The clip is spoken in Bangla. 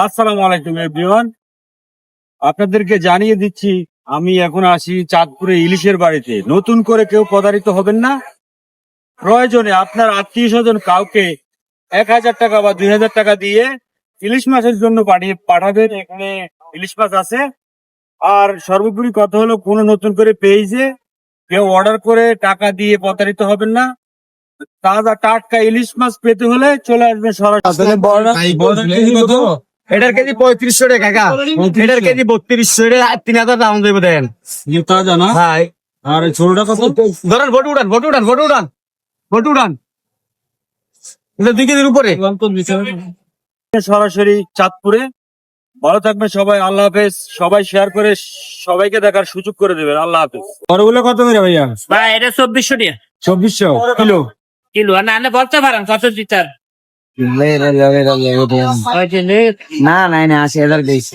আসসালামু আলাইকুম এভরিওয়ান। আপনাদেরকে জানিয়ে দিচ্ছি, আমি এখন আছি চাঁদপুরে ইলিশের বাড়িতে। নতুন করে কেউ প্রতারিত হবেন না। প্রয়োজনে আপনার আত্মীয় স্বজন কাউকে 1,000 টাকা বা 2,000 টাকা দিয়ে ইলিশ মাছের জন্য পাঠাবেন। এখানে ইলিশ মাছ আছে। আর সর্বোপরি কথা হলো, কোনো নতুন করে পেজে কেউ অর্ডার করে টাকা দিয়ে প্রতারিত হবেন না। তাজা টাটকা ইলিশ মাছ পেতে হলে চলে আসবেন সরাসরি। এটার কেজি 3500 টাকা কাকা, এটার কেজি 3200 টাকা, 3000 দাম দেবো দেন। জানা হাই আর ছোটটা কত? ধরেন বটু উড়ান, বটু উড়ান, বটু উড়ান, বটু উড়ান, এটা 2 কেজির উপরে। সরাসরি চাঁদপুরে। ভালো থাকবেন সবাই, আল্লাহ হাফেজ। সবাই শেয়ার করে সবাইকে দেখার সুযোগ করে দেবেন। আল্লাহ হাফেজ। বড়গুলো কত করে ভাইয়া? ভাই এটা 2400 টাকা 2400 কিলো। কিলো। আর না আনলে বলতে পারেন কত দিতার। না নাই না 80,000 দিয়েছি।